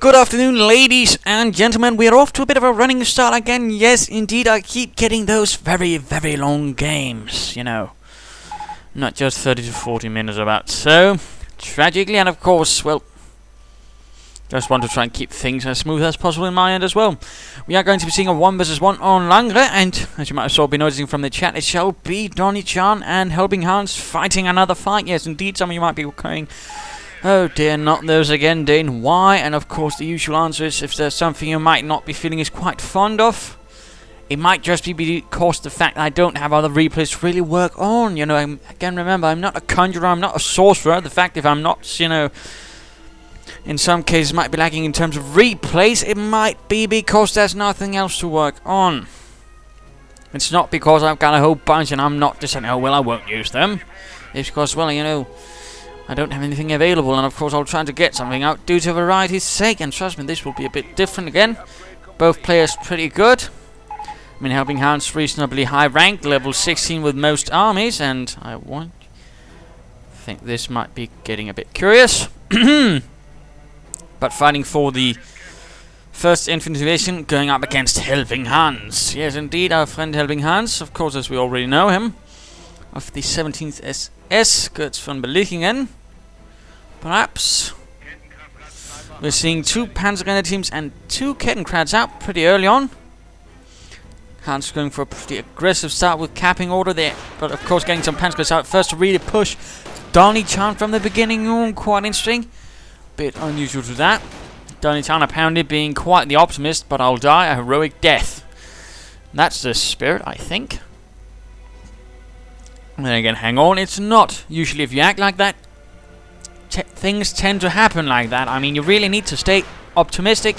Good afternoon, ladies and gentlemen. We're off to a bit of a running start again. Yes, indeed, I keep getting those very, very long games, you know. Not just 30 to 40 minutes about so. Tragically, and of course, well, just want to try and keep things as smooth as possible in my end as well. We are going to be seeing a 1 versus 1 on Langres, and as you might have be noticing from the chat, it shall be Donniechan and Helpinghans fighting another fight. Yes, indeed, some of you might be going, oh dear, not those again, Dane. Why? And of course, the usual answer is if there's something you might not be feeling is quite fond of, it might just be because of the fact that I don't have other replays to really work on. You know, again, remember, I'm not a conjurer, I'm not a sorcerer. The fact if I'm not, you know, in some cases might be lacking in terms of replays, it might be because there's nothing else to work on. It's not because I've got a whole bunch and I'm not just saying, oh, well, I won't use them. It's because, well, you know, I don't have anything available, and of course I'll try to get something out due to variety's sake, and trust me, this will be a bit different again. Both players pretty good. I mean, Helpinghans reasonably high rank, level 16 with most armies, and I think this might be getting a bit curious. But fighting for the 1st Infantry Division, going up against Helpinghans. Yes, indeed, our friend Helpinghans, of course, as we already know him, of the 17th SS, Kurz von Bellichingen. Perhaps we're seeing 2 Panzergrenadier teams and 2 Kettenkrats out pretty early on. Hans going for a pretty aggressive start with capping order there, but of course getting some Panzergrenadiers out first to really push Donniechan from the beginning. Quite interesting. Bit unusual to that. Donniechan apparently being quite the optimist, but I'll die a heroic death. That's the spirit, I think. And then again, hang on, it's not. Usually if you act like that, things tend to happen like that. I mean, you really need to stay optimistic,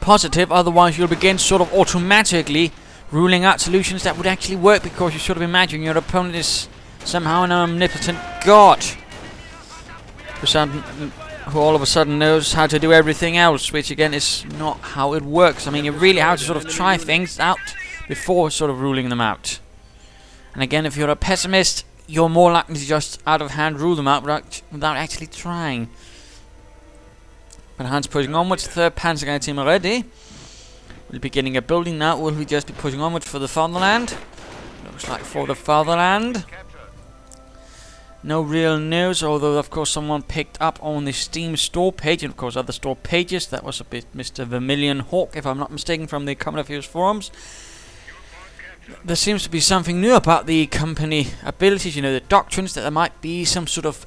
positive, otherwise you'll begin sort of automatically ruling out solutions that would actually work because you sort of imagine your opponent is somehow an omnipotent god who all of a sudden knows how to do everything else, which again is not how it works. I mean, you really have to sort of try things out before sort of ruling them out. And again, if you're a pessimist, you're more likely to just out of hand rule them out without actually trying. But Hans pushing onwards, 3rd Panzergrenadier team already. We'll be getting a building now. Will we just be pushing onwards for the fatherland? Looks like for the fatherland. No real news, although of course someone picked up on the Steam store page, and of course other store pages. That was a bit Mr. Vermilion Hawk, if I'm not mistaken, from the Common Affairs forums. There seems to be something new about the company abilities, you know, the doctrines, that there might be some sort of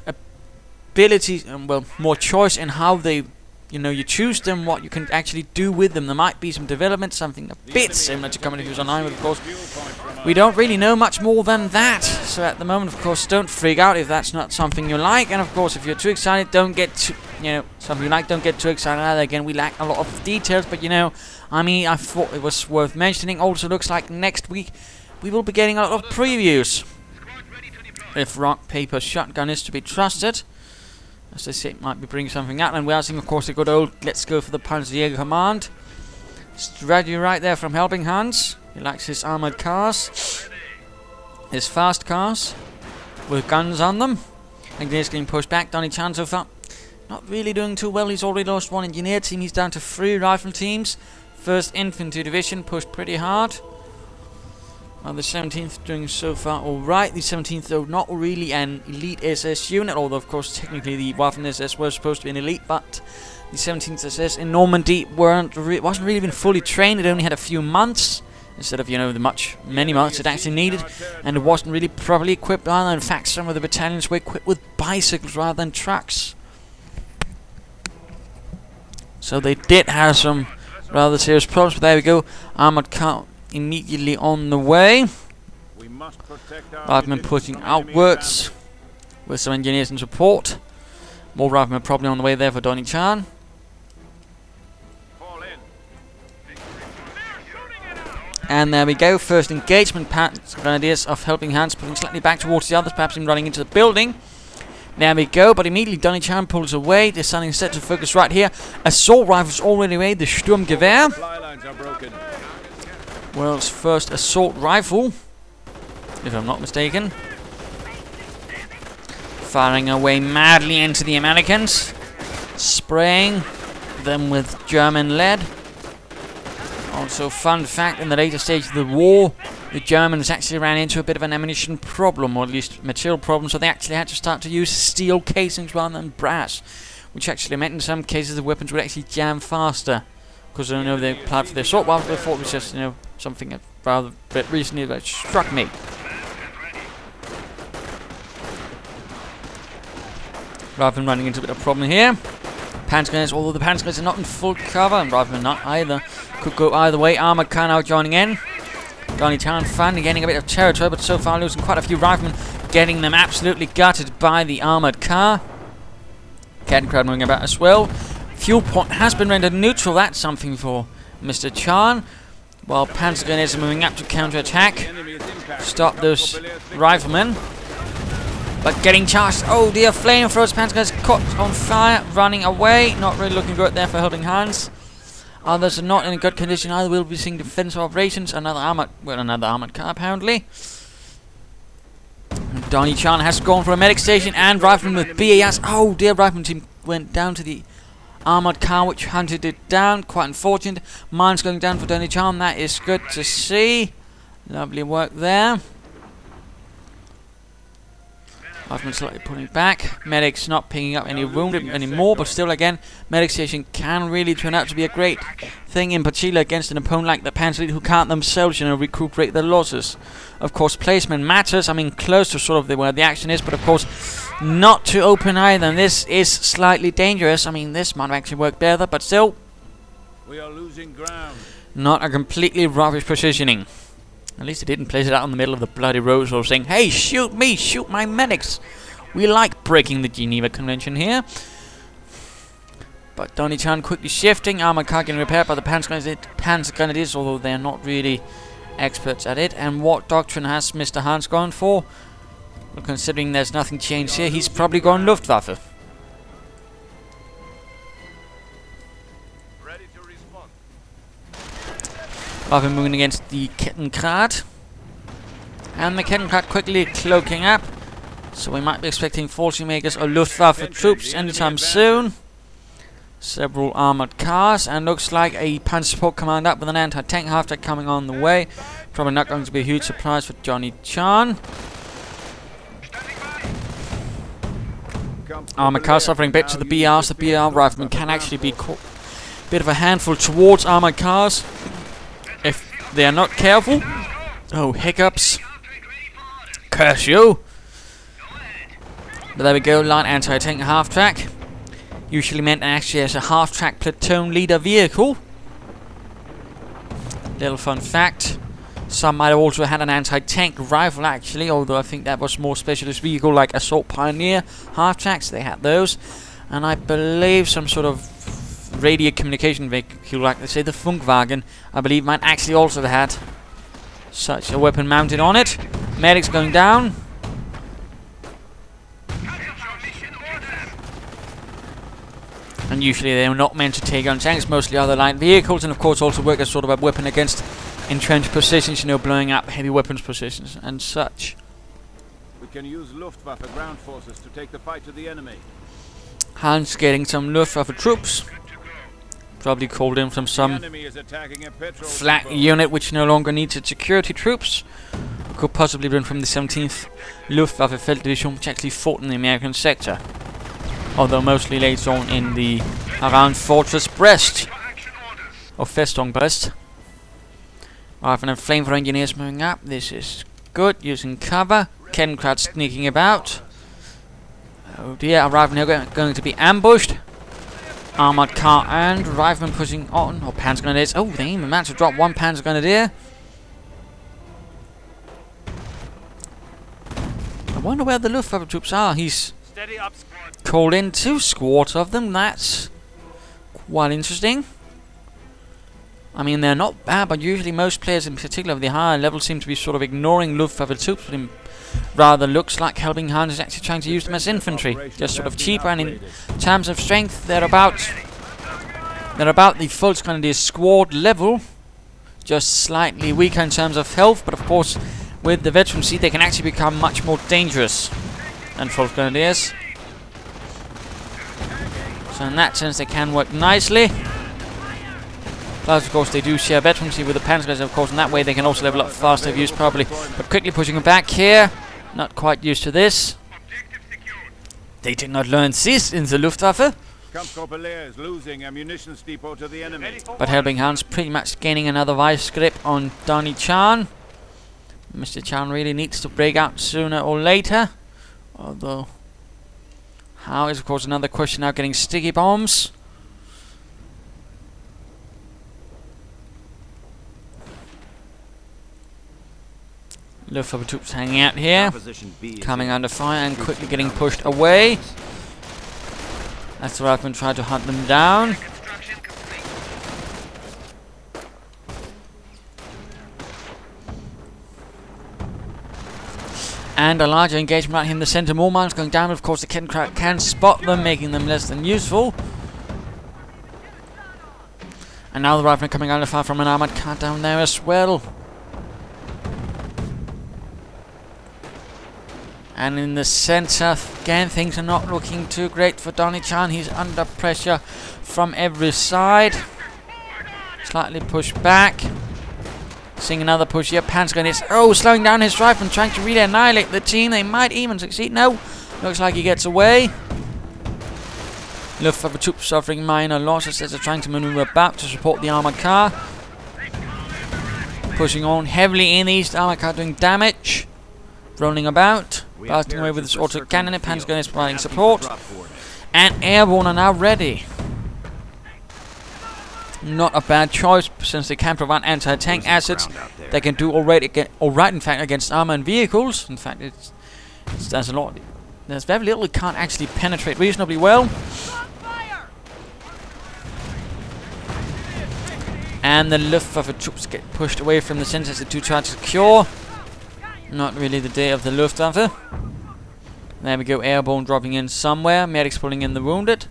ability, well, more choice in how they, you know, you choose them, what you can actually do with them. There might be some development, something a bit similar to Common Affairs Online, but of course we don't really know much more than that. So at the moment, of course, don't freak out if that's not something you like, and of course if you're too excited, don't get too, you know, something you like, don't get too excited either. Again, we lack a lot of details, but you know, I mean, I thought it was worth mentioning. Also looks like next week we will be getting a lot of previews, if rock, paper, shotgun is to be trusted. As they say, it might be bringing something out, and we are seeing, of course, the good old let's go for the Panzer Lehr command strategy right there from Helpinghans. He likes his armored cars, his fast cars with guns on them. Engineers getting pushed back. Donniechan so far not really doing too well. He's already lost 1 engineer team. He's down to 3 rifle teams. 1st Infantry Division pushed pretty hard. Well, the 17th doing so far alright. The 17th, though, not really an elite SS unit, although of course technically the Waffen SS was supposed to be an elite, but the 17th SS in Normandy wasn't really even fully trained. It only had a few months instead of, you know, the many months it actually needed, and it wasn't really properly equipped either. In fact, some of the battalions were equipped with bicycles rather than trucks. So they did have some rather serious problems, but there we go. Armored car immediately on the way. Riflemen pushing outwards with some engineers in support. More riflemen probably on the way there for Donniechan. And there we go, 1st engagement. Panzergrenadiers of Helpinghans pulling slightly back towards the others, perhaps even running into the building. There we go, but immediately Donniechan pulls away, deciding instead to focus right here. Assault rifles already away, the Sturmgewehr. World's 1st assault rifle, if I'm not mistaken. Firing away madly into the Americans. Spraying them with German lead. Also, fun fact, in the later stage of the war, the Germans actually ran into a bit of an ammunition problem, or at least material problem, so they actually had to start to use steel casings rather than brass, which actually meant in some cases the weapons would actually jam faster. Because I know they applied for their assault rifle, I thought it was just, you know, something that rather bit recently that struck me. Rather than running into a bit of a problem here. Panzergrenadiers, although the Panzergrenadiers are not in full cover, and rather than not either. Could go either way. Armoured car now joining in. Donniechan finally getting a bit of territory, but so far losing quite a few riflemen, getting them absolutely gutted by the armoured car. Kettenkrad moving about as well. Fuel point has been rendered neutral, that's something for Mr. Chan. While Panzergrenadiers are moving up to counter-attack. Stop those riflemen. But getting charged. Oh dear, flamethrowers. Panzergrenadiers caught on fire, running away. Not really looking good there for Helpinghans. Others are not in a good condition either. We'll be seeing defensive operations. Another armored car apparently. Donniechan has gone for a medic station and rifleman with BAS. Oh dear, rifleman team went down to the armoured car which hunted it down. Quite unfortunate. Mines going down for Donniechan. That is good to see. Lovely work there. Rifleman slightly pulling back. Medics not picking up any wounded anymore, but still again, medic station can really turn out to be a great thing, in particular against an opponent like the Panzer Lehr, who can't themselves, you know, recuperate their losses. Of course, placement matters. I mean, close to sort of where the action is, but of course, not too open either. And this is slightly dangerous. I mean, this might actually work better, but still, we are losing ground. Not a completely rubbish positioning. At least he didn't place it out in the middle of the bloody road, sort of saying, "Hey, shoot me, shoot my medics." We like breaking the Geneva Convention here. But Donniechan quickly shifting, armoured car getting repaired by the Panzergrenadiers, although they are not really experts at it. And what doctrine has Mr. Hans gone for? Well, considering there's nothing changed here, he's probably gone Luftwaffe. Riflemen moving against the Kettenkrad. And the Kettenkrad quickly cloaking up. So we might be expecting fortune makers or Luftwaffe troops anytime soon. Several armoured cars. And looks like a Panzer Support Command up with an anti-tank half-track coming on the way. Probably not going to be a huge surprise for Donniechan. Armoured cars suffering bits of the BRs. The BR riflemen can actually be a bit of a handful towards armoured cars if they are not careful. Oh, hiccups. Curse you. But there we go, light anti-tank half-track. Usually meant actually as a half-track platoon leader vehicle. Little fun fact. Some might have also had an anti-tank rifle actually, although I think that was more specialist vehicle like Assault Pioneer half-tracks. They had those. And I believe some sort of radio communication vehicle, like they say the Funkwagen, I believe might actually also have had such a weapon mounted on it. Medics going down. And usually they are not meant to take on tanks, mostly other light vehicles, and of course also work as sort of a weapon against entrenched positions, you know, blowing up heavy weapons positions and such. We can use Luftwaffe ground forces to take the fight to the enemy. Hans getting some Luftwaffe troops. Probably called in from some flak unit which no longer needs its security troops. Could possibly been from the 17th Luftwaffe Feld Division, which actually fought in the American sector. Although mostly later on in the around Fortress Brest. Or Festung Brest. Rifle and flamethrower engineers moving up. This is good, using cover. Kettenkrad sneaking about. Oh dear, our riflemen are going to be ambushed. Armoured car and riflemen pushing on, or Panzergrenadiers. Oh, they even managed to drop one Panzergrenadier. I wonder where the Luftwaffe troops are. He's called in 2 squads of them. That's quite interesting. I mean, they're not bad, but usually most players, in particular of the higher level, seem to be sort of ignoring Luftwaffe troops, but it rather looks like Helpinghans is actually trying to use them as infantry. Just sort of cheaper, and in terms of strength, they're about the Volksgrenadier squad level. Just slightly weaker in terms of health, but of course, with the veterancy, they can actually become much more dangerous than Volksgrenadiers. So in that sense, they can work nicely. Plus, of course, they do share veterancy with the Panzergrenadiers, of course, and that way they can also level up faster if used properly. But quickly pushing them back here. Not quite used to this. They did not learn this in the Luftwaffe. Panzer Lehr is losing a munitions depot to the enemy. But Helpinghans pretty much gaining another vice grip on Donniechan. Mr. Chan really needs to break out sooner or later. Although, how is of course another question now, getting sticky bombs. Luftwaffe troops hanging out here, coming under fire and quickly getting pushed away. That's the riflemen try to hunt them down. And a larger engagement right here in the center. More mines going down. Of course, the Kettenkraut can spot them, making them less than useful. And now the riflemen coming under fire from an armored car down there as well. And in the center, again, things are not looking too great for Donniechan. He's under pressure from every side. Slightly pushed back. Seeing another push here. Panzergrenadiers, slowing down his rifle and trying to really annihilate the team. They might even succeed. No, looks like he gets away. Luftwaffe troops suffering minor losses as they're trying to maneuver back to support the armored car. Pushing on heavily in the east. Armored car doing damage. Rolling about. Blasting away with this auto cannon. Panzergrenadiers providing support. And airborne are now ready. Not a bad choice, since they can provide anti-tank assets. They can do alright, in fact, against armor and vehicles. In fact, there's a lot. There's very little it can't actually penetrate reasonably well. And the Luftwaffe troops get pushed away from the center as they do try to secure. Not really the day of the Luftwaffe. There we go, airborne dropping in somewhere. Medics pulling in the wounded.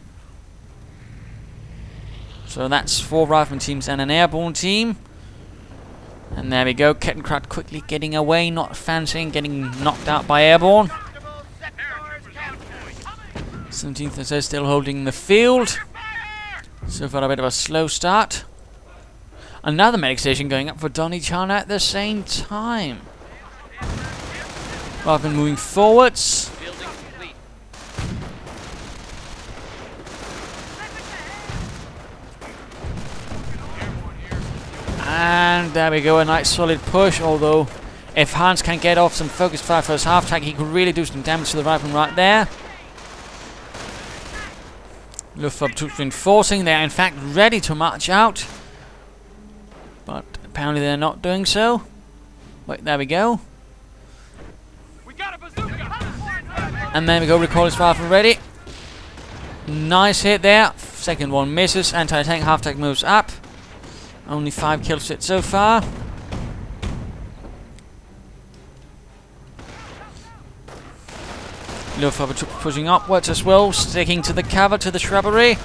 So that's 4 rifleman teams and an airborne team. And there we go, Kettenkraut quickly getting away, not fancying getting knocked out by airborne. 17th SS still holding the field. So far a bit of a slow start. Another medic station going up for Donniechan at the same time. Rifleman moving forwards. And there we go, a nice solid push, although if Hans can get off some focus fire for his half tank, he could really do some damage to the rifleman right there. Luftwaffe troops reinforcing, they are in fact ready to march out. But apparently they're not doing so. Wait, there we go. And there we go, recall his rifle ready. Nice hit there. Second one misses, anti-tank half tank moves up. Only 5 kills hit so far. Luftwaffe troops pushing upwards as well, sticking to the cover, to the shrubbery.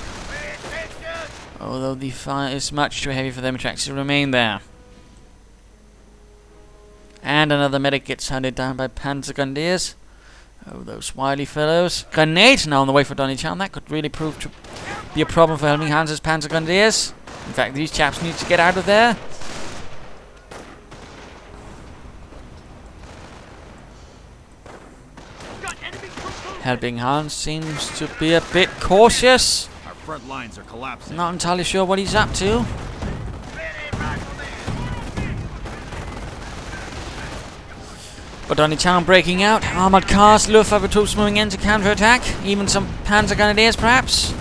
Although the fire is much too heavy for them to actually remain there. And another medic gets hunted down by Panzergrenadiers. Oh, those wily fellows. Grenades now on the way for Donniechan. That could really prove to be a problem for Helpinghans' Panzergrenadiers. In fact, these chaps need to get out of there. Helpinghans seems to be a bit cautious. Our front lines are collapsing. Not entirely sure what he's up to. But Donniechan breaking out. Armored cars, Luftwaffe troops moving in to counter-attack. Even some Panzergrenadiers, perhaps.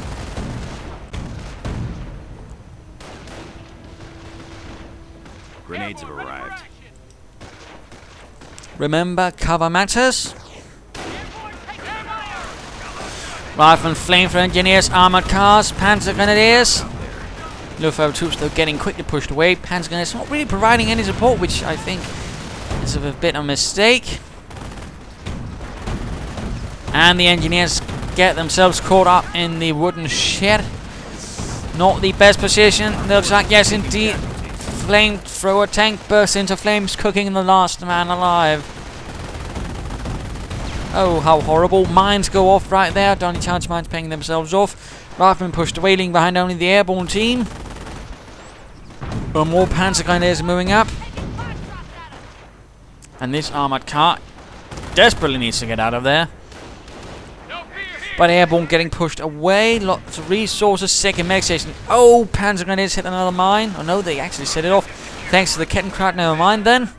Grenades have arrived. Remember, cover matters. Riflemen, flamethrower engineers, armored cars, Panzergrenadiers. Luftwaffe troops, though, getting quickly pushed away. Panzergrenadiers not really providing any support, which I think is a bit of a mistake. And the engineers get themselves caught up in the wooden shed. Not the best position. Looks like, yes, indeed. Flamethrower tank bursts into flames, cooking the last man alive. Oh, how horrible. Mines go off right there. Donniechan's mines paying themselves off. Riflemen pushed away, leaving behind only the airborne team. But more Panzergrenadiers are moving up. And this armoured car desperately needs to get out of there. But airborne getting pushed away. Lots of resources. Second medic station. Oh, Panzergrenadiers hit another mine. Oh no, they actually set it off. Thanks to the Kettenkraut, never mind then.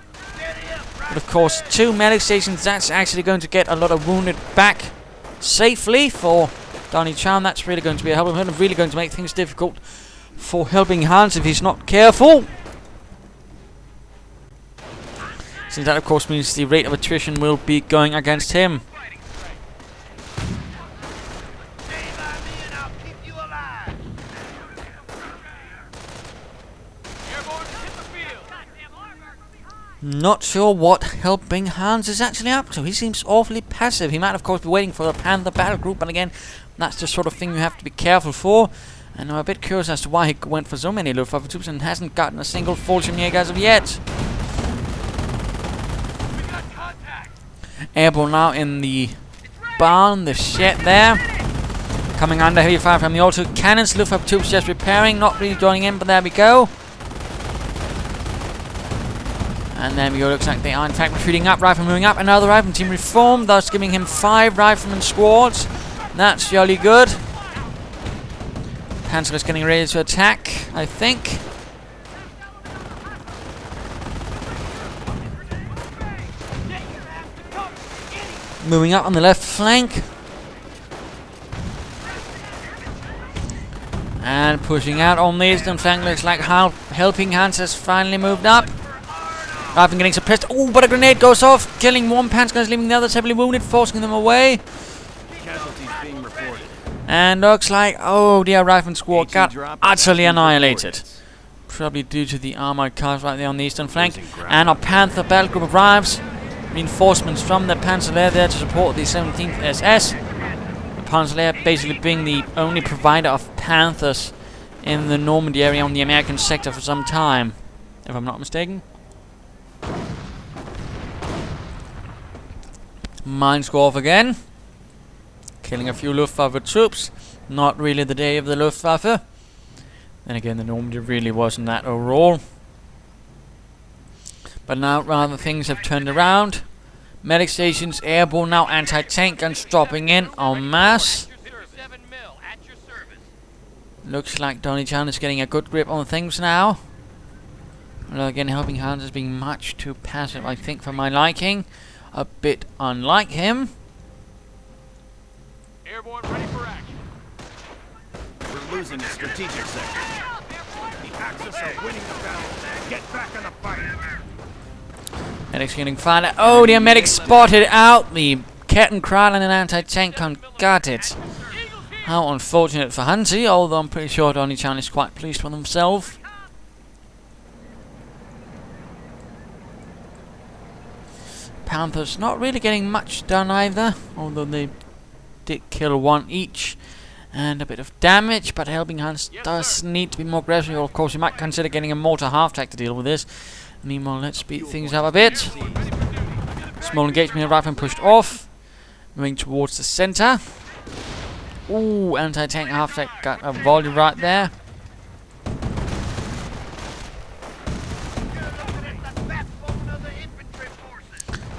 But of course, 2 medic stations. That's actually going to get a lot of wounded back safely for Donniechan. That's really going to be a help. Really going to make things difficult for Helpinghans if he's not careful. Since that of course means the rate of attrition will be going against him. Not sure what Helpinghans is actually up to. He seems awfully passive. He might of course be waiting for the Panther battle group, but again, that's the sort of thing you have to be careful for. And I'm a bit curious as to why he went for so many Luftwaffe troops and hasn't gotten a single Fallschirmjäger as of yet. Airborne now in the barn, the shed there. Coming under heavy fire from the auto cannons. Luftwaffe troops just repairing, not really joining in, but there we go. And there we go, looks like they are in fact retreating up, rifle moving up, another rifleman team reformed, thus giving him 5 rifleman squads. That's jolly good. Panzer is getting ready to attack, I think. Moving up on the left flank. And pushing out on the eastern flank, looks like Helpinghans has finally moved up. Rifleman getting suppressed. Oh, but a grenade goes off, killing one Panzer, leaving the others heavily wounded, forcing them away. Casualties being reported. And looks like, oh dear, Rifleman squad got utterly annihilated. Probably due to the armoured cars right there on the eastern flank. And a Panther battle group arrives. Reinforcements from the Panzer Lehr there to support the 17th SS. The Panzer Lehr basically being the only provider of Panthers in the Normandy area on the American sector for some time, if I'm not mistaken. Mines go off again, killing a few Luftwaffe troops. Not really the day of the Luftwaffe. Then again, the Normandy really wasn't that overall. But now rather things have turned around. Medic stations, airborne now, anti-tank guns dropping in en masse. Looks like Donniechan is getting a good grip on things now. Although again, Helpinghans is being much too passive, I think, for my liking. A bit unlike him. Airborne ready for action. We're losing a strategic sector. The Axis are winning the battle. Get back in the fight. Medic's getting fired. Oh, the medic spotted out the Kettenkraut and an anti-tank gun got it. How unfortunate for Hansi, although I'm pretty sure Donniechan is quite pleased with himself. Panthers not really getting much done either, although they did kill 1 each and a bit of damage, but Helpinghans does need to be more aggressive. Of course, you might consider getting a mortar half-track to deal with this. Meanwhile, let's speed things up a bit. Small engagement, rifleman pushed off, moving towards the center. Ooh, anti-tank half-track got a volley right there.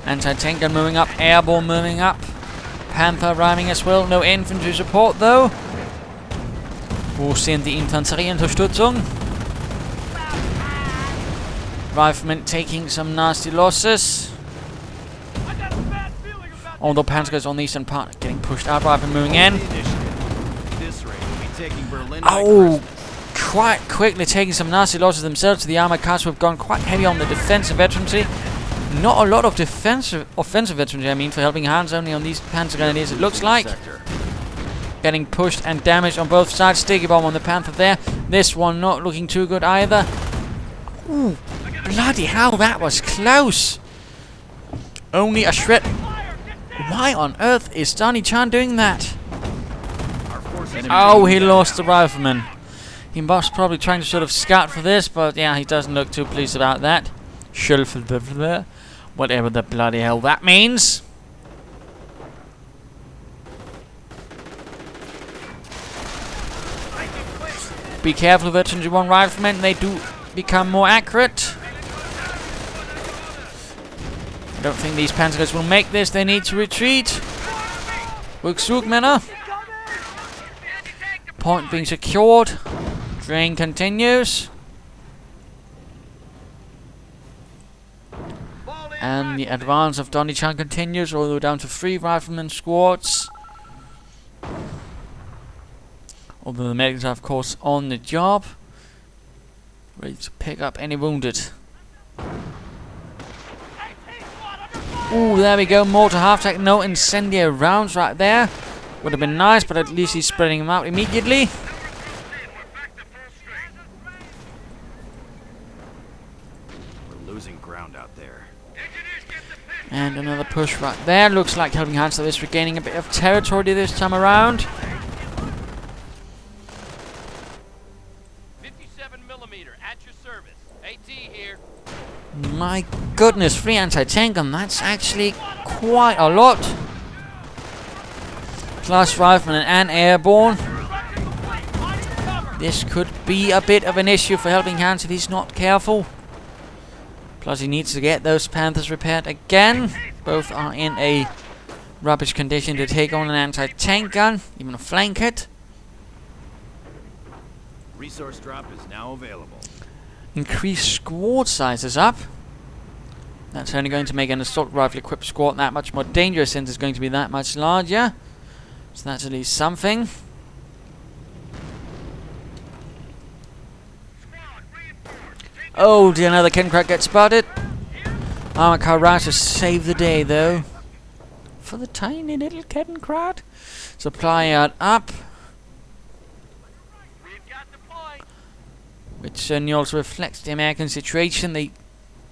Anti-tank gun moving up, airborne moving up. Panther arriving as well, no infantry support though. Wo sind die Infanterieunterstützung? Riflemen taking some nasty losses. Although Panzer is on the eastern part, getting pushed out, riflemen moving in. Oh, quite quickly taking some nasty losses themselves. The armored cars have gone quite heavy on the defensive veterancy. Not a lot of offensive veterancy, I mean, for Helpinghans, only on these Panzergrenadiers it looks like. Getting pushed and damaged on both sides. Sticky bomb on the Panther there. This one not looking too good either. Ooh, bloody hell, that was close. Only a shred. Why on earth is Donniechan doing that? Oh, he lost the rifleman. He was probably trying to sort of scout for this, but yeah, he doesn't look too pleased about that. Whatever the bloody hell that means. Be careful of the 21 riflemen, they do become more accurate. I don't think these Panzers will make this, they need to retreat. Rückzug, Männer. Point being secured. Drain continues. And the advance of Donniechan continues, all the way down to 3 riflemen squads. Although the medics are, of course, on the job, ready to pick up any wounded. Ooh, there we go. Mortar half-tech. No incendiary rounds right there. Would have been nice, but at least he's spreading them out immediately. We're losing ground out there. And another push right there. Looks like Helpinghans is regaining a bit of territory this time around. 57mm at your service. AT here. My goodness, 3 anti-tank gun. That's actually quite a lot. Plus riflemen and airborne. This could be a bit of an issue for Helpinghans if he's not careful. Plus he needs to get those Panthers repaired again. Both are in a rubbish condition to take on an anti-tank gun, even a flank hit. Resource drop is now available. Increase squad sizes up. That's only going to make an assault rifle equipped squad that much more dangerous since it's going to be that much larger. So that's at least something. Oh dear, another Kencrack gets spotted. Armor car rush to save the day though. For the tiny little Kencrack. Supply yard up. Which certainly also reflects the American situation. They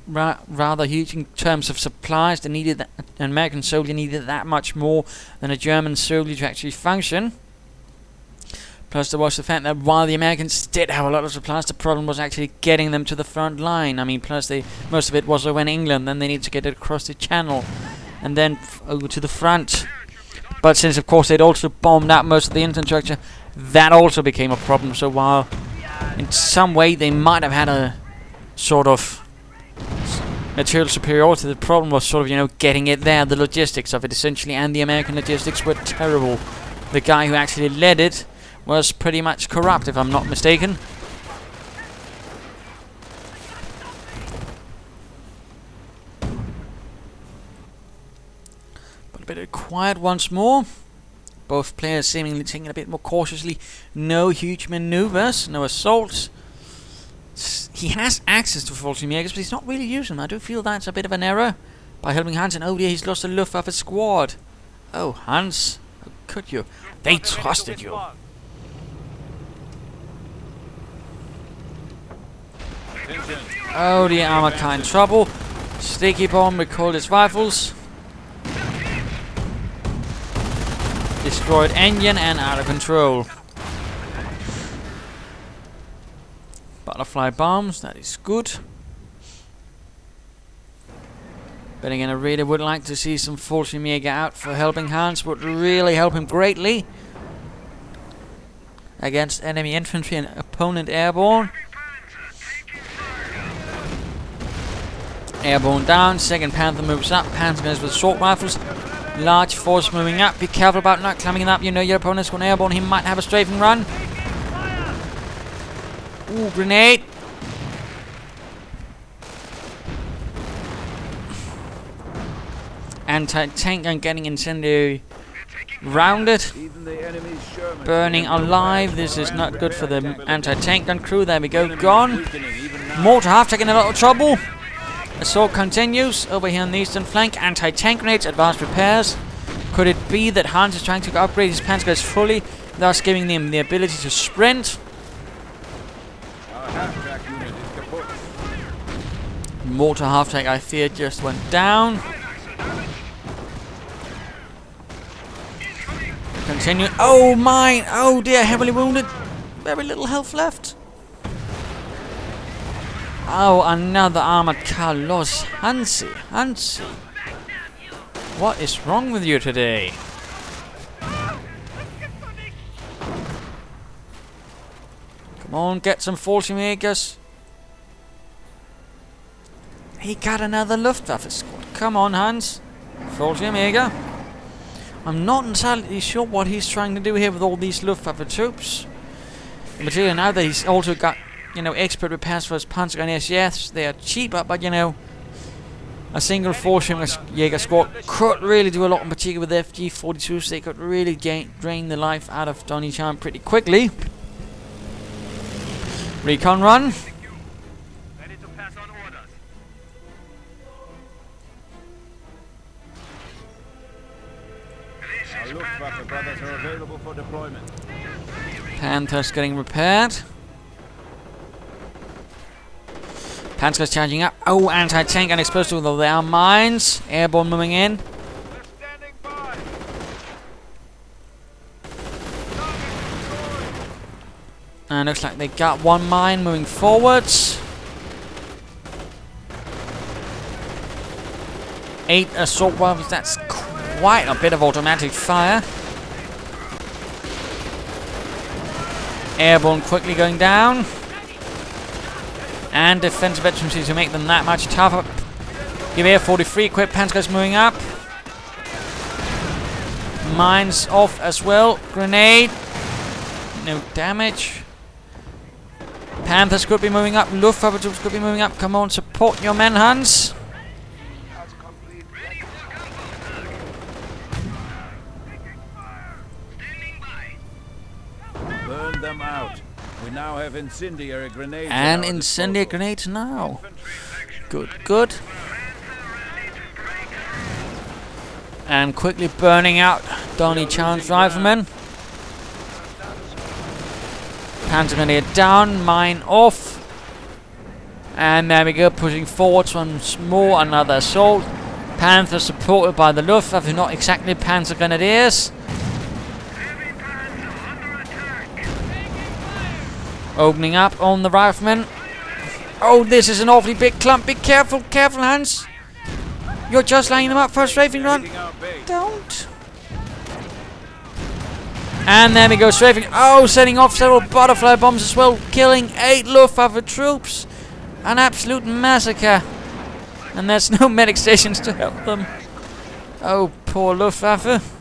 rather huge in terms of supplies. They needed that, an American soldier needed that much more than a German soldier to actually function. Plus there was the fact that while the Americans did have a lot of supplies, the problem was actually getting them to the front line. I mean, plus most of it was over in England, then they needed to get it across the channel and then over to the front. But since of course they'd also bombed out most of the infrastructure, that also became a problem. So while in some way they might have had a sort of material superiority, the problem was sort of, you know, getting it there, the logistics of it essentially, and the American logistics were terrible. The guy who actually led it was pretty much corrupt, if I'm not mistaken. But a bit of quiet once more. Both players seemingly taking it a bit more cautiously. No huge maneuvers, no assaults. He has access to Voltimegas, but he's not really using them. I do feel that's a bit of an error by Helpinghans, and oh dear, he's lost the luftwaffe squad. Oh, Hans, how could you? They trusted you. Oh, the armor car in trouble. Sticky bomb recalled its rifles. Destroyed engine and out of control. Butterfly bombs, that is good. But again, I really would like to see some Fallschirmjäger out for Helpinghans. Would really help him greatly against enemy infantry and opponent airborne. Airborne down, second Panther moves up. Panther goes with assault rifles. Large force moving up. Be careful about not climbing up. You know your opponent's going airborne. He might have a strafing run. Ooh, grenade. Anti-tank gun getting incendiary rounded. Burning alive. This is not good for the anti-tank gun crew. There we go. Gone. Mortar half taking a lot of trouble. Assault continues over here on the eastern flank. Anti-tank grenades, advanced repairs. Could it be that Hans is trying to upgrade his Panzergrenadiers fully, thus giving them the ability to sprint? Mortar half-tank, I fear, just went down. Continue. Oh, mine! Oh dear, heavily wounded. Very little health left. Oh, another armored car lost. Hansi. What is wrong with you today? Come Come on, get some Fallschirmjägers. He got another Luftwaffe squad. Come on, Hans. Fallschirmjäger. I'm not entirely sure what he's trying to do here with all these Luftwaffe troops. In particular, now that he's also got, you know, expert repairs for his Panzergrenadiers. Yes, they are cheaper, but you know, a single Fallschirmjäger squad could really do a lot, in particular with FG-42s. They could really drain the life out of Donniechan pretty quickly. Recon run. Ready to pass on orders. Our Luftwaffe brothers are available for deployment. Panthers getting repaired. Panzer's charging up. Oh, anti-tank and explosive, though there are mines. Airborne moving in. They're standing by. And looks like they got one mine moving forwards. 8 assault rifles. That's quite a bit of automatic fire. Airborne quickly going down. And defensive veterans to make them that much tougher. Give Air 43 equipped. Panzer's moving up. Mines off as well. Grenade. No damage. Panthers could be moving up. Luftwaffe troops could be moving up. Come on, support your men, Hans. Burn them out. We now have incendiary grenades. And incendiary grenades now. Good, good. And quickly burning out Donniechan's riflemen. Panzergrenadier down, mine off. And there we go, pushing forwards once more, another assault. Panthers supported by the Luftwaffe, not exactly Panzergrenadiers. Opening up on the riflemen. Oh, this is an awfully big clump. Be careful, careful, Hans. You're just lining them up for a strafing run. Don't. And there we go, strafing. Oh, setting off several butterfly bombs as well, killing 8 Luftwaffe troops. An absolute massacre. And there's no medic stations to help them. Oh, poor Luftwaffe.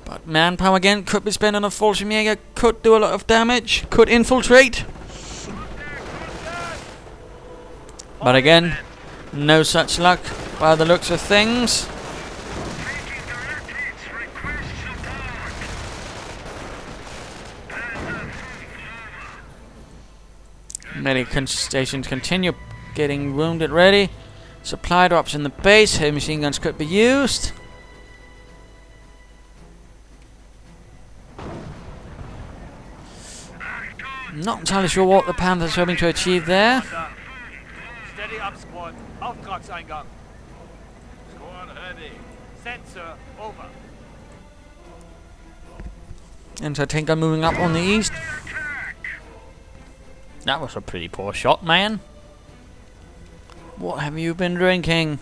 But manpower again could be spent on a Fallschirmjäger, could do a lot of damage, could infiltrate. But again, no such luck by the looks of things. Medic stations continue getting wounded ready. Supply drops in the base. Heavy machine guns could be used. Not entirely sure what the Panthers are hoping to achieve there. Steady up, squad. Auftragseingang. Squad ready. Sensor over. Anti-tank gun moving up on the east. That was a pretty poor shot, man. What have you been drinking?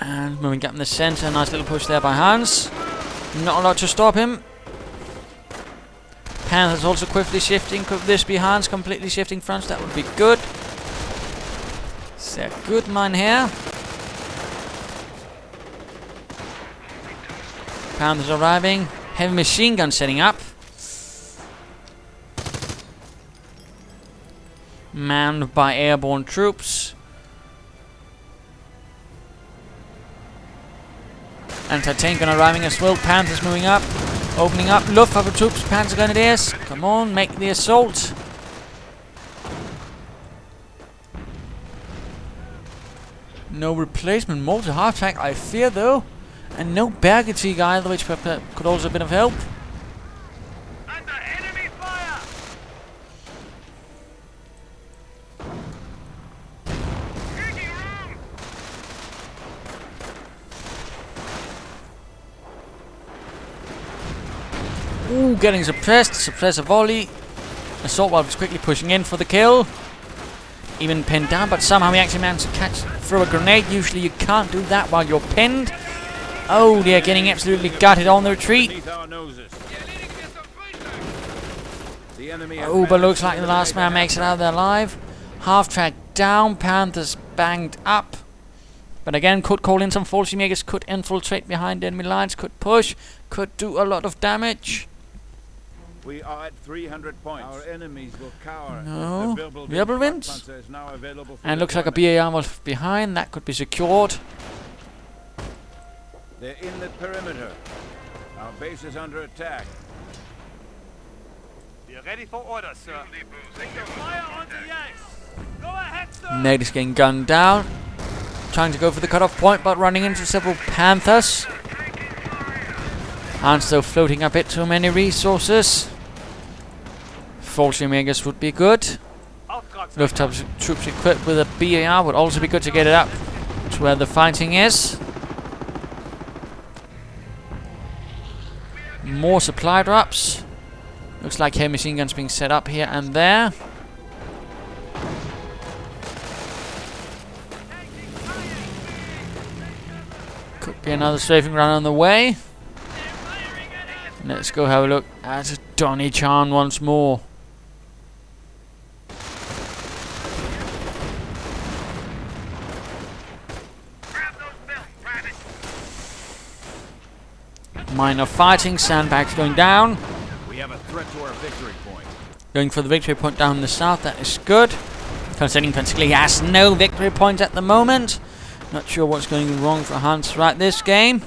And moving up in the centre. Nice little push there by Hans. Not a lot to stop him. Panthers also quickly shifting. Could this be Hans completely shifting fronts? That would be good. It's a good mine here. Panthers arriving. Heavy machine gun setting up. Manned by airborne troops. Anti-tank gun arriving as well. Panthers moving up. Opening up. Luftwaffe troops. Panzergrenadiers. Come on, make the assault. No replacement mortar half tank, I fear though. And no Bergetig either, which could also have been of help. Under enemy fire! Ooh, getting suppressed. Suppress a volley. Assault rifle is quickly pushing in for the kill. Even pinned down, but somehow he actually managed to catch through a grenade. Usually you can't do that while you're pinned. Oh, they're getting absolutely gutted on the retreat. The enemy has Oh, but managed looks to like the last man eliminate makes it out of there alive. Half track down, Panthers banged up. But again, could call in some false makers, could infiltrate behind enemy lines, could push, could do a lot of damage. We are at 300 points. Our enemies will cower. No. The Wirbelwind? Panzer is now available for And looks like a deployment. BAR was behind, that could be secured. They're in the perimeter. Our base is under attack. You're ready for orders, sir. Fire on the Yanks. Go ahead, sir. Nate is getting gunned down. Trying to go for the cutoff point, but running into several Panthers. And still floating a bit too many resources. False makers would be good. Luftwaffe troops equipped with a BAR would also be good to get it up to where the fighting is. More supply drops. Looks like heavy machine guns being set up here and there. Could be another strafing run on the way. Let's go have a look at Donniechan once more. Minor fighting, sandbags going down. We have a threat to our victory point. Going for the victory point down in the south, that is good. Considering particularly he has no victory point at the moment. Not sure what's going wrong for Hans throughout this game.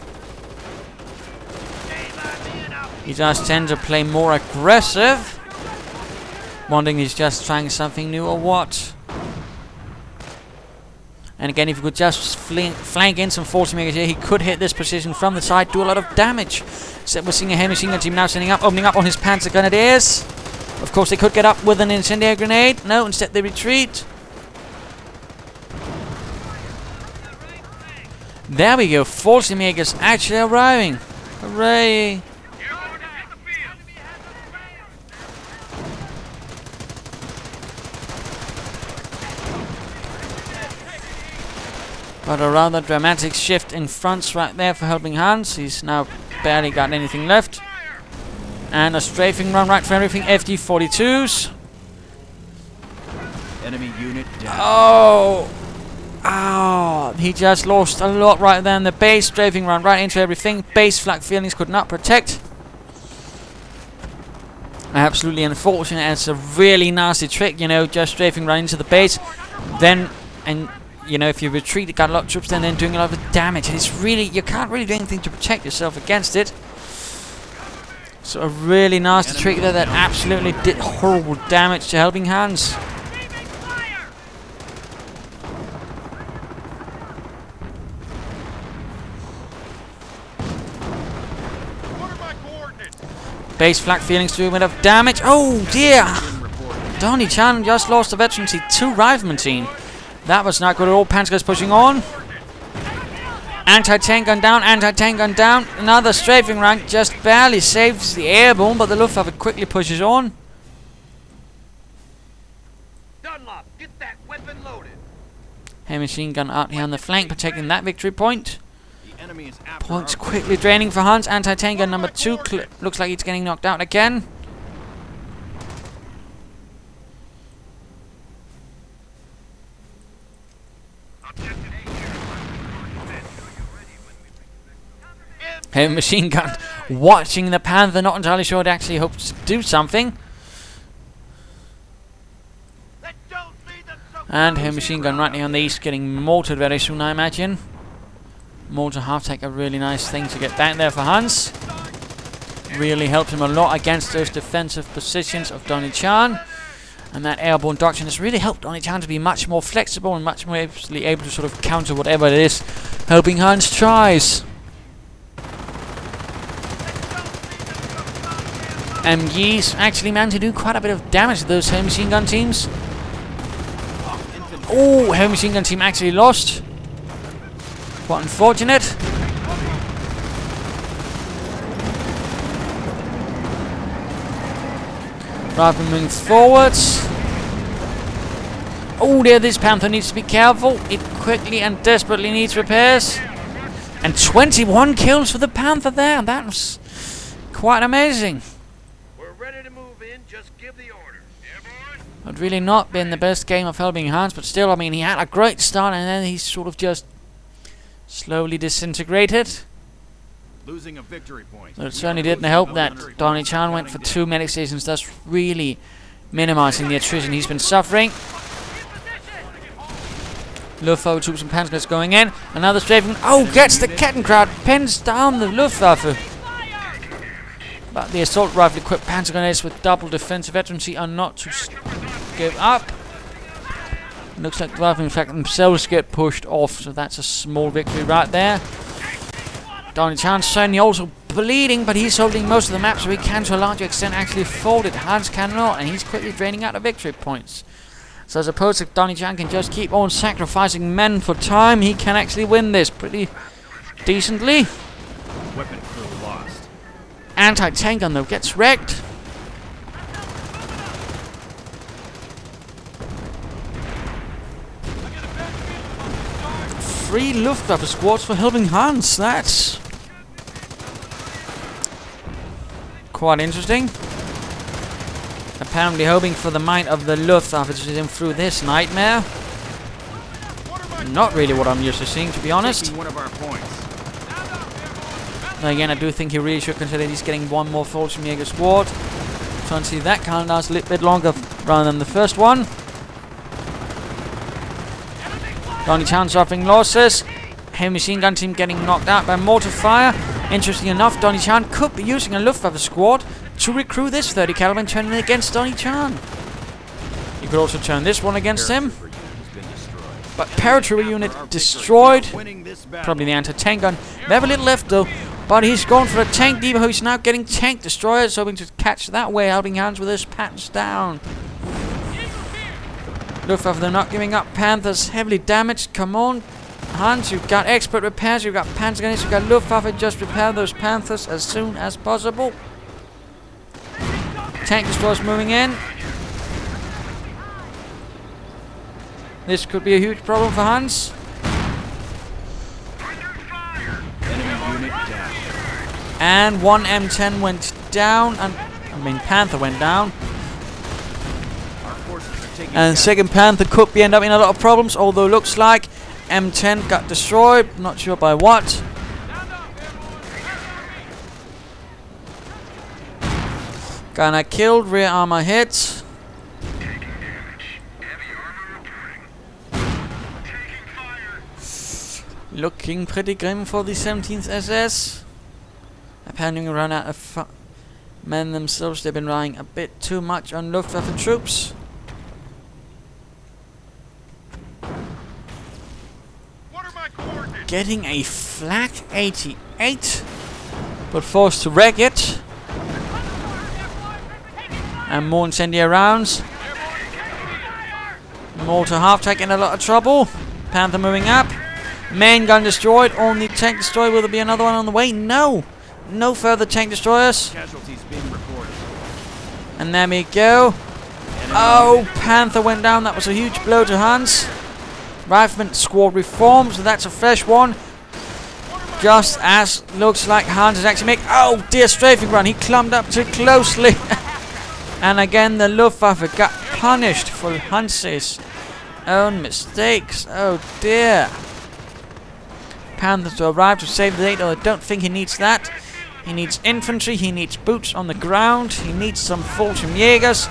He does tend to play more aggressive. Wondering he's just trying something new or what. And again, if he could just flank in some force makers here, he could hit this position from the side, do a lot of damage. So we're seeing a heavy machine gun team now opening up on his Panzer Grenadiers. Of course, they could get up with an incendiary grenade. No, instead they retreat. There we go, force makers actually arriving. Hooray! But a rather dramatic shift in fronts right there for Helpinghans. He's now barely got anything left. And a strafing run right for everything. FD-42s. Enemy unit down. Oh! Oh! He just lost a lot right there in the base. Strafing run right into everything. Base flak feelings could not protect. Absolutely unfortunate. It's a really nasty trick, you know, just strafing run into the base. Then, and you know, if you retreat, it got a lot of troops then doing a lot of damage. And it's really, you can't really do anything to protect yourself against it. So a really nasty trick there that absolutely did horrible damage to Helpinghans. Base flak feelings doing a bit of damage. Oh dear! Donniechan just lost a veteran team, 2 riflemen team. That was not good at all. Panzer's pushing on. Anti-tank gun down, anti-tank gun down. Another strafing run just barely saves the airborne, but the Luftwaffe quickly pushes on. Dunlop, get that weapon loaded. Heavy machine gun out here on the flank, protecting that victory point. The enemy is after Points our quickly draining for Hans. Anti-tank gun number 2 looks like he's getting knocked out again. Heavy machine gun watching the Panther, not entirely sure it actually hopes to do something. And heavy machine gun right here on the east, getting mortared very soon, I imagine. Mortar half-take, a really nice thing to get back there for Hans. Really helped him a lot against those defensive positions of Donniechan. And that airborne doctrine has really helped Donniechan to be much more flexible and much more able to sort of counter whatever it is Helpinghans tries. MGs actually managed to do quite a bit of damage to those heavy machine gun teams. Oh, heavy machine gun team actually lost. Quite unfortunate. Rather than moving forwards. Oh dear, this Panther needs to be careful. It quickly and desperately needs repairs. And 21 kills for the Panther there. That was quite amazing. We're ready to move in, just give the order. Airborne. Had really not been the best game of Helpinghans, but still, I mean, he had a great start and then he sort of just slowly disintegrated. Losing a victory point. So it certainly didn't help that Donniechan went for 2 medic stations, thus really minimizing the attrition he's been suffering. Luftwaffe troops and Panzergrenadiers going in. Another strafing. Oh, gets the Kettenkraut, pins down the Luftwaffe. But the assault rifle equipped Panzergrenadiers with double defensive veterancy are not to give up. Looks like the Luftwaffe in fact themselves get pushed off, so that's a small victory right there. Donniechan certainly also bleeding, but he's holding most of the map, so he can to a large extent actually fold it. Hans cannot, and he's quickly draining out of victory points. So as opposed to Donniechan can just keep on sacrificing men for time, he can actually win this pretty decently. Weapon crew lost. Anti-tank gun though gets wrecked. Three Luftwaffe squads for Helpinghans. That's quite interesting. Apparently hoping for the might of the Luftwaffe to see him through this nightmare. Not really what I'm used to seeing, to be honest. One of our points. Now again, I do think he really should consider he's getting one more Fallschirmjäger squad. Trying to see that can last a little bit longer rather than the first one. Donniechan suffering losses. Heavy machine gun team getting knocked out by mortar fire. Interesting enough, Donniechan could be using a Luftwaffe squad to recruit this 30 caliber and turn it against Donniechan. You could also turn this one against him. But paratrooper unit destroyed. Probably the anti-tank gun. They have a little left though. But he's gone for a tank depot. He's now getting tank destroyers, hoping to catch that way, Helpinghans with his pants down. Luftwaffe, they're not giving up. Panthers heavily damaged. Come on, Hans, you've got expert repairs. You've got Panzergrenadiers. You've got Luftwaffe. Just repair those Panthers as soon as possible. Tank destroyers moving in. This could be a huge problem for Hans. And one M10 went down, and Panther went down. And second Panther could be end up in a lot of problems, although looks like M10 got destroyed, not sure by what. Gunner killed, rear armor hit. Looking pretty grim for the 17th SS. Apparently run out of men themselves. They've been relying a bit too much on Luftwaffe troops. Getting a flak 88, but forced to wreck it. And more incendiary rounds. Mortar half-tank in a lot of trouble. Panther moving up. Main gun destroyed. Only tank destroyed. Will there be another one on the way? No. No further tank destroyers. Casualties being reported. And there we go. Oh, Panther went down. That was a huge blow to Hans. Rifleman squad reformed, so that's a fresh one. Just as looks like Hans is actually making... Oh dear, strafing run. He clumped up too closely. And again, the Luftwaffe got punished for Hans's own mistakes. Oh dear. Panther to arrive to save the day, though I don't think he needs that. He needs infantry, he needs boots on the ground, he needs some Fallschirmjägers.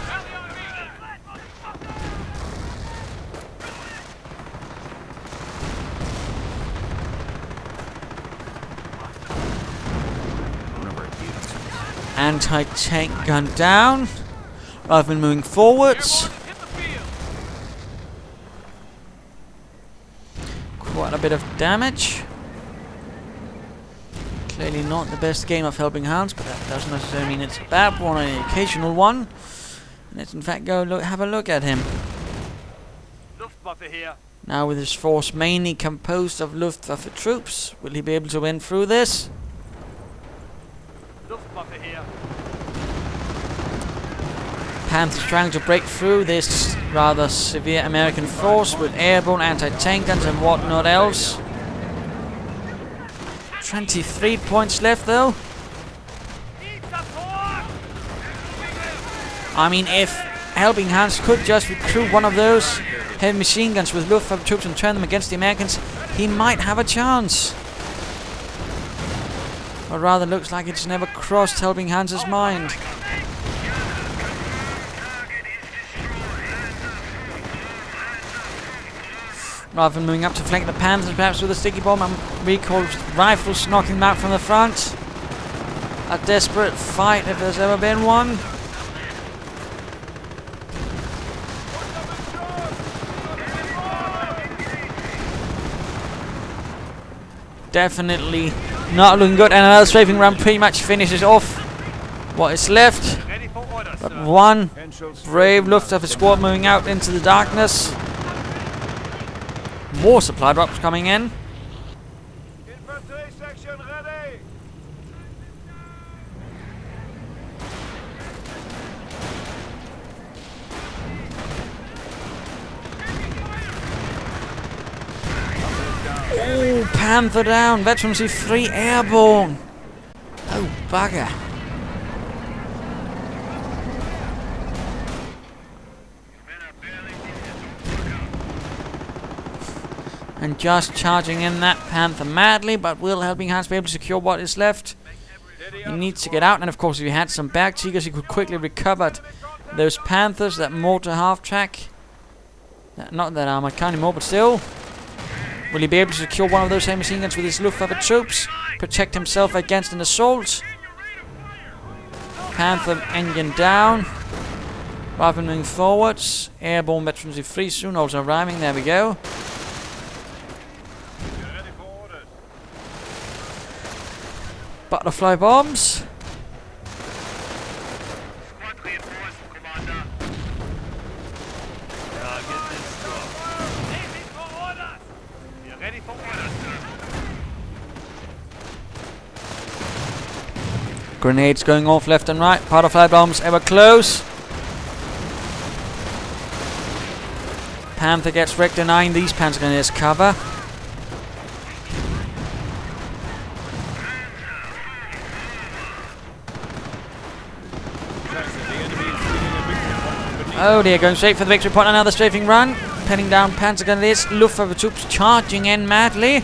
Anti-tank gun down. Rifleman moving forwards. Quite a bit of damage. Clearly not the best game of Helpinghans, but that doesn't necessarily mean it's a bad one or an occasional one. Let's in fact go have a look at him. Luftwaffe here. Now with his force mainly composed of Luftwaffe troops, will he be able to win through this? Luftwaffe here. Panther's trying to break through this rather severe American force with airborne anti-tank guns and whatnot else. 23 points left though. I mean, if Helpinghans could just recruit one of those heavy machine guns with luftwaffe troops and turn them against the Americans, he might have a chance. But rather looks like it's never crossed Helpinghans' mind. Rather than moving up to flank the Panthers, perhaps with a sticky bomb and recoil rifles knocking them out from the front. A desperate fight if there's ever been one. Definitely not looking good, and another strafing run pretty much finishes off what is left. Ready for orders, But sir. one brave Luftwaffe squad moving out into the darkness. More supply drops coming in. Infantry section ready. Oh, Panther down. Veteran C3 airborne. Oh, bugger. And just charging in that Panther madly, but will Helpinghans be able to secure what is left? He needs to get out, and of course if he had some back cheekers he could quickly recover those Panthers, that mortar half-track. Not that armored kind anymore, but still. Will he be able to secure one of those heavy machine guns with his Luftwaffe troops? Protect himself against an assault? Panther engine down. Rather than moving forwards. Airborne veterans free soon, also arriving. There we go. Ready for orders. Butterfly bombs. Squad reinforced, Commander. Target destroyed. Ready for orders. We're ready for orders, sir. Grenades going off left and right. Butterfly bombs ever close. Panther gets wrecked, denying these Panzergrenadiers cover. Oh dear, going straight for the victory point. Another strafing run. Penning down Panzergrenadiers. Luftwaffe troops charging in madly.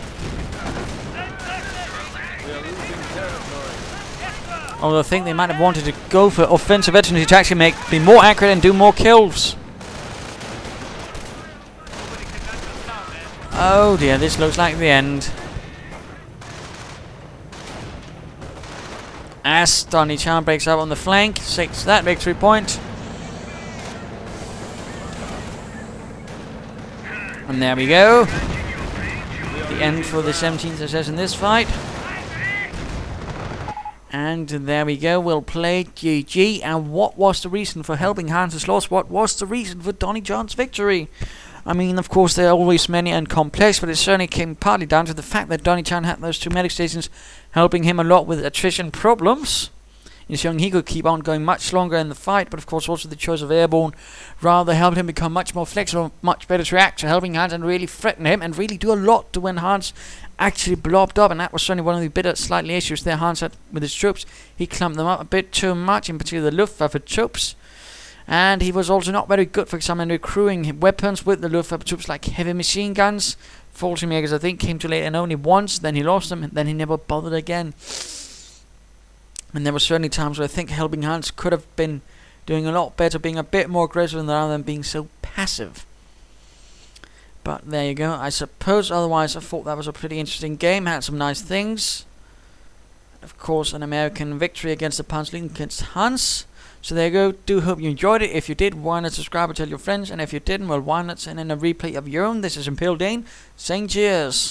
Although I think they might have wanted to go for offensive veterans to actually be more accurate and do more kills. Oh dear, this looks like the end. As Donniechan breaks up on the flank, takes that victory point. And there we go. The end for the 17th SS in this fight. And there we go, we'll play GG. And what was the reason for Helpinghans' loss? What was the reason for Donniechan's victory? I mean, of course, there are always many and complex, but it certainly came partly down to the fact that Donniechan had those two medic stations helping him a lot with attrition problems. Ensuring he could keep on going much longer in the fight, but of course also the choice of airborne rather helped him become much more flexible, much better to react to Helpinghans and really threaten him and really do a lot to when Hans actually blobbed up, and that was certainly one of the bitter slightly issues there Hans had with his troops. He clumped them up a bit too much, in particular the Luftwaffe troops. And he was also not very good, for example, in recruiting weapons with the Luftwaffe troops like heavy machine guns. Fallschirmjägers, I think, came too late and only once, then he lost them, and then he never bothered again. And there were certainly times where I think Helpinghans could have been doing a lot better, being a bit more aggressive rather than being so passive. But there you go. I suppose otherwise I thought that was a pretty interesting game, had some nice things. Of course, an American victory against the Panzer Lehr against Hans. So there you go. Do hope you enjoyed it. If you did, why not subscribe and tell your friends? And if you didn't, well, why not send in a replay of your own? This is Imperial Dane saying cheers.